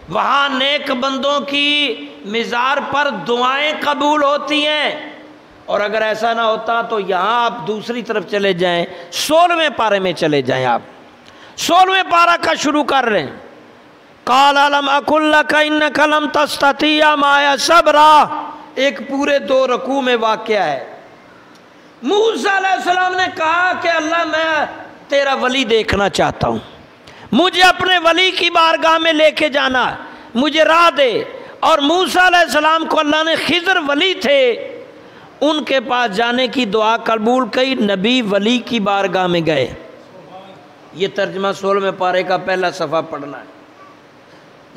वहाँ नेक बंदों की मिज़ार पर दुआएं कबूल होती हैं। और अगर ऐसा ना होता तो यहाँ आप दूसरी तरफ चले जाएं, 16वें पारे में चले जाएं। आप 16वें पारा का शुरू कर रहे हैं। काल अलम अकुल्लका इन्नका लम तस्ततिया माया सबरा, एक पूरे 2 रकू में वाक़या है। मूसा अलैहिस्सलाम ने कहा कि अल्लाह मैं तेरा वली देखना चाहता हूँ, मुझे अपने वली की बारगाह में लेके जाना, मुझे राह दे। और मूसा अलैहिस्सलाम को अल्लाह ने खिज़र वली थे उनके पास जाने की दुआ कबूल कई, नबी वली की बारगाह में गए। ये तर्जमा 16वें पारे का पहला सफ़ा पढ़ना है।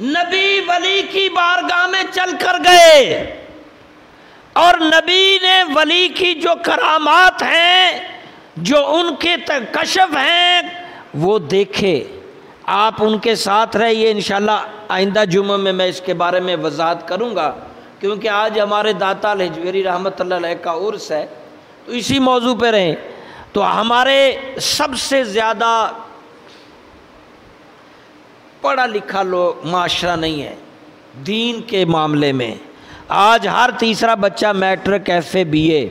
नबी वली की बारगाह में चल कर गए और नबी ने वली की जो करामात हैं, जो उनके कशफ हैं, वो देखे। आप उनके साथ रहिए, इंशाल्लाह आइंदा जुम्मे में मैं इसके बारे में वजाहत करूँगा, क्योंकि आज हमारे दाता अल-हिजवेरी रहमतुल्लाह अलैह का उर्स है, तो इसी मौजू पे रहें। तो हमारे सबसे ज़्यादा पढ़ा लिखा लोग माशरा नहीं है दीन के मामले में। आज हर तीसरा बच्चा मैट्रिक, FA, BA,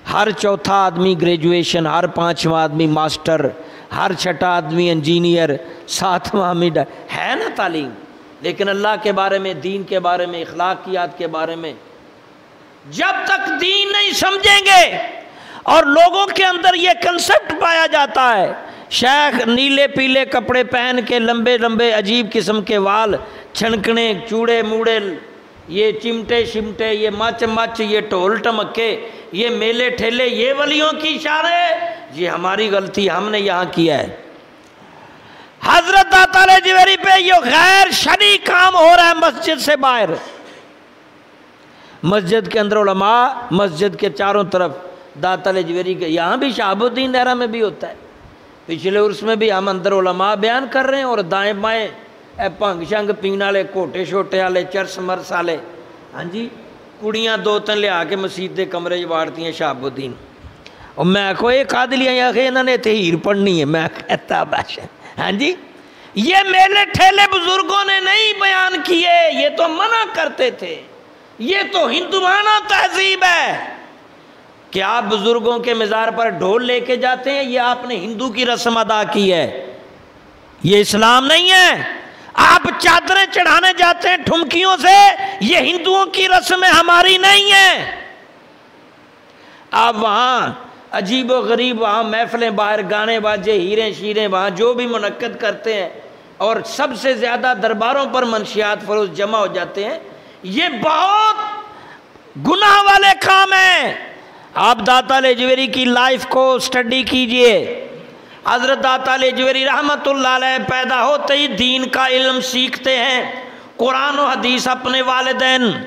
हर चौथा आदमी ग्रेजुएशन, हर 5वां आदमी मास्टर, हर 6ठा आदमी इंजीनियर, 7वां आदमी है ना तालीम। लेकिन अल्लाह के बारे में, दीन के बारे में, इखलाकियात के बारे में जब तक दीन नहीं समझेंगे और लोगों के अंदर ये कंसेप्ट पाया जाता है, शेख नीले पीले कपड़े पहन के, लंबे लंबे अजीब किस्म के वाल, छनकने, चूड़े मूड़े, ये चिमटे शिमटे, ये मच मच, ये ढोल टमके, ये मेले ठेले, ये वलियों की इशारे, ये हमारी गलती, हमने यहाँ किया है। हजरत दाता अल-हिजवेरी पे ये गैर शरई काम हो रहा है मस्जिद से बाहर। मस्जिद के अंदर उलमा, मस्जिद के चारों तरफ दाता अल-हिजवेरी के, यहाँ भी शहाबुद्दीन दहरा में भी होता है। पिछले उर्स में भी हम अंदर उलमा बयान कर रहे हैं और दाएं बाएं भंग शंग पीने वाले, घोटे छोटे वाले, चरस मरस वाले, हाँ जी, कुड़ियाँ 2-3 लिया के मसीत के कमरे वाड़ती हैं शहाबुद्दीन। और मैं को ये कादलियाँ आखे इन्होंने इतने हीर पढ़नी है, मैं कहता बस, हाँ जी। ये मेले ठेले बुजुर्गों ने नहीं बयान किए, ये तो मना करते थे। ये तो हिंदुआना तहजीब है कि आप बुजुर्गों के मज़ार पर ढोल लेके जाते हैं, ये आपने हिंदू की रस्म अदा की है, ये इस्लाम नहीं है। आप चादरें चढ़ाने जाते हैं ठुमकियों से, ये हिंदुओं की रस्म है, हमारी नहीं है। आप वहाँ अजीब व गरीब, वहाँ महफिलें, बाहर गाने बाजे, हीरे शीरे, वहाँ जो भी मुनक्कद करते हैं, और सबसे ज़्यादा दरबारों पर मंशियात फरोज जमा हो जाते हैं, ये बहुत गुनाह वाले काम हैं। आप दाता अल-हिजवेरी की लाइफ को स्टडी कीजिए। हज़रत दाता अल-हिजवेरी रहमतुल्लाह अलैह पैदा होते ही दीन का इल्म सीखते हैं, कुरान और हदीस अपने वालिदैन,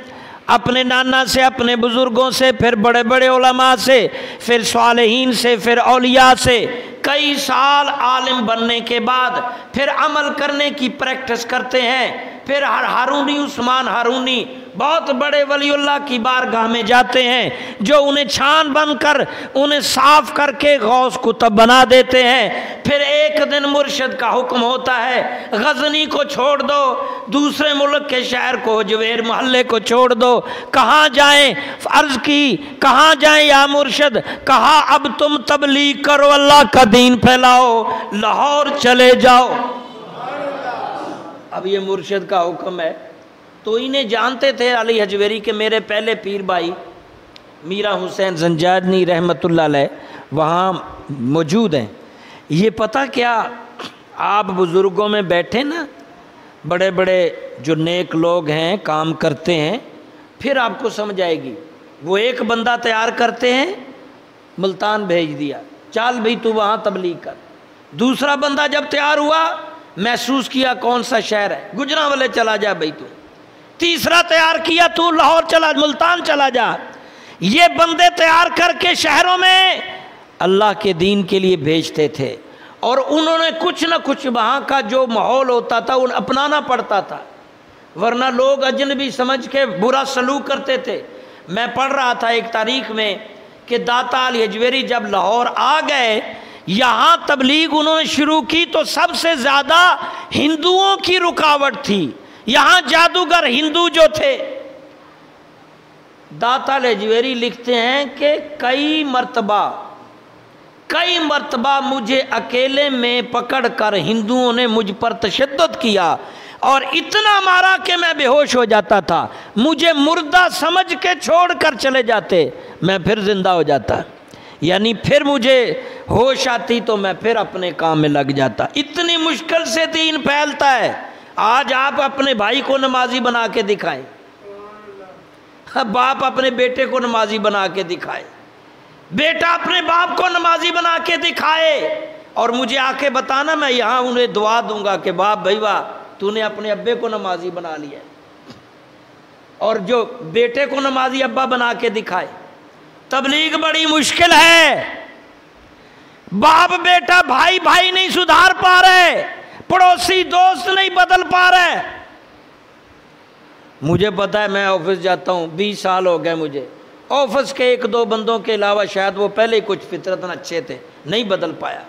अपने नाना से, अपने बुज़ुर्गों से, फिर बड़े बड़े उलमा से, फिर सालेहीन से, फिर औलिया से। कई साल आलिम बनने के बाद फिर अमल करने की प्रैक्टिस करते हैं। फिर हारूनी उस्मान हारूनी बहुत बड़े वलीउल्लाह की बारगाह में जाते हैं, जो उन्हें छान बनकर उन्हें साफ करके गौस कुतुब बना देते हैं। फिर एक दिन मुर्शिद का हुक्म होता है, गजनी को छोड़ दो, दूसरे मुल्क के शहर को, जवेर मोहल्ले को छोड़ दो। कहाँ जाएं? अर्ज की, कहाँ जाएं या मुर्शिद? कहा अब तुम तबलीग करो, अल्लाह का दीन फैलाओ, लाहौर चले जाओ। अब ये मुर्शिद का हुक्म है। तो इन्हें जानते थे अली हजवेरी के मेरे पहले पीर भाई मीरा हुसैन जंजानी रहमतुल्लाह अलैह वहाँ मौजूद हैं। ये पता क्या, आप बुज़ुर्गों में बैठे ना, बड़े बड़े जो नेक लोग हैं, काम करते हैं, फिर आपको समझ आएगी। वो एक बंदा तैयार करते हैं, मुल्तान भेज दिया, चल भाई तू वहाँ तबलीग कर। दूसरा बंदा जब तैयार हुआ, महसूस किया कौन सा शहर है, गुजरांवाले चला जा भाई तू। तीसरा तैयार किया, तू लाहौर चला, मुल्तान चला जा। ये बंदे तैयार करके शहरों में अल्लाह के दीन के लिए भेजते थे, और उन्होंने कुछ ना कुछ वहाँ का जो माहौल होता था उन्हें अपनाना पड़ता था, वरना लोग अजनबी समझ के बुरा सलूक करते थे। मैं पढ़ रहा था एक तारीख में कि दाता अल-हिजवेरी जब लाहौर आ गए, यहाँ तबलीग उन्होंने शुरू की, तो सबसे ज़्यादा हिंदुओं की रुकावट थी, यहाँ जादूगर हिंदू जो थे, दाता लजवेरी लिखते हैं कि कई मर्तबा मुझे अकेले में पकड़कर हिंदुओं ने मुझ पर तशद्दुद किया और इतना मारा कि मैं बेहोश हो जाता था। मुझे मुर्दा समझ के छोड़कर चले जाते, मैं फिर जिंदा हो जाता, यानी फिर मुझे होश आती तो मैं फिर अपने काम में लग जाता। इतनी मुश्किल से दीन फैलता है। आज आप अपने भाई को नमाजी बना के दिखाएं, बाप अपने बेटे को नमाजी बना के दिखाए, बेटा अपने बाप को नमाजी बना के दिखाए, और मुझे आके बताना, मैं यहाँ उन्हें दुआ दूंगा कि बाप भाई वाह, तूने अपने अब्बे को नमाजी बना लिया। और जो बेटे को नमाजी अब्बा बना के दिखाए। तबलीग बड़ी मुश्किल है। बाप बेटा भाई भाई नहीं सुधार पा रहे, पड़ोसी दोस्त नहीं बदल पा रहे। मुझे पता है, मैं ऑफिस जाता हूँ, 20 साल हो गए मुझे। ऑफिस के 1-2 बंदों के अलावा शायद वो पहले ही कुछ फितरतन अच्छे थे, नहीं बदल पाया,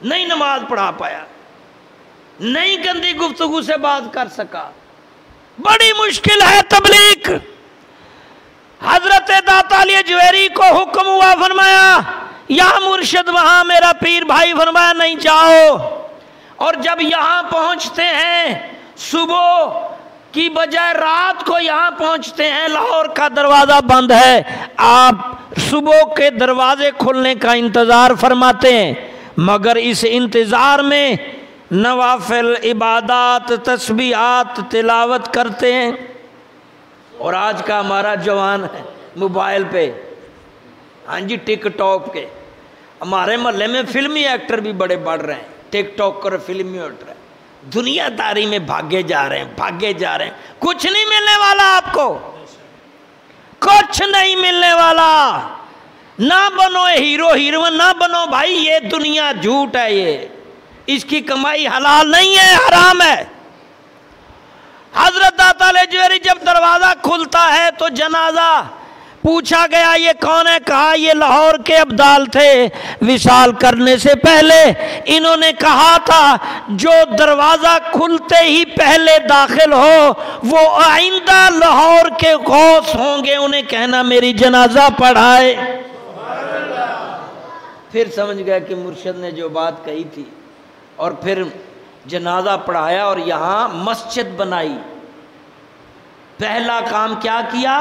नहीं नमाज पढ़ा पाया, नहीं गंदी गुफ्तगू से बात कर सका। बड़ी मुश्किल है तबलीग। हजरत दाता लजवेरी को हुक्म हुआ, फरमाया यहाँ मुर्शिद वहाँ मेरा पीर भाई, फरमाया नहीं जाओ। और जब यहाँ पहुँचते हैं, सुबह की बजाय रात को यहाँ पहुँचते हैं, लाहौर का दरवाज़ा बंद है, आप सुबह के दरवाजे खुलने का इंतज़ार फरमाते हैं, मगर इस इंतज़ार में नवाफिल इबादत तस्बीहात तिलावत करते हैं। और आज का हमारा जवान है मोबाइल पे, हाँ जी टिकटॉक के। हमारे मोहल्ले में फिल्मी एक्टर भी बड़े बढ़ रहे हैं, टिकटॉकर फिल्मी एक्टर, दुनियादारी में भागे जा रहे हैं। कुछ नहीं मिलने वाला आपको, कुछ नहीं मिलने वाला। ना बनो हीरो हीरोइन, ना बनो भाई, ये दुनिया झूठ है, ये इसकी कमाई हलाल नहीं है, हराम है। हजरत दाता लजवेरी जब दरवाज़ा खुलता है तो जनाजा पूछा गया ये कौन है, कहा ये लाहौर के अब्दाल थे, विसाल करने से पहले इन्होंने कहा था जो दरवाज़ा खुलते ही पहले दाखिल हो वो आइंदा लाहौर के गौस होंगे, उन्हें कहना मेरी जनाजा पढ़ाए। फिर समझ गया कि मुर्शिद ने जो बात कही थी, और फिर जनाजा पढ़ाया और यहाँ मस्जिद बनाई। पहला काम क्या किया,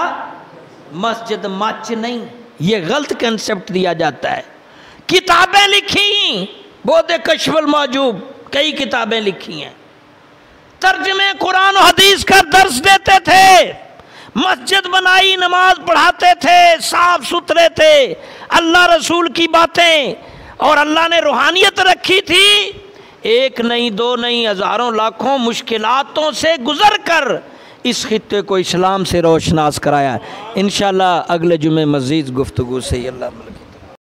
मस्जिद मच नहीं, ये गलत कंसेप्ट दिया जाता है। किताबें लिखी, बोध कशफुल मौजूब, कई किताबें लिखी हैं, तर्जमे कुरान और हदीस का दर्स देते थे, मस्जिद बनाई, नमाज पढ़ाते थे, साफ सुथरे थे, अल्लाह रसूल की बातें, और अल्लाह ने रूहानियत रखी थी। एक नहीं, दो नहीं, हज़ारों लाखों मुश्किलातों से गुज़र कर इस खित्ते को इस्लाम से रोशनास कराया। इंशाअल्लाह अगले जुमे मज़ीद गुफ्तगू से अल्लाह।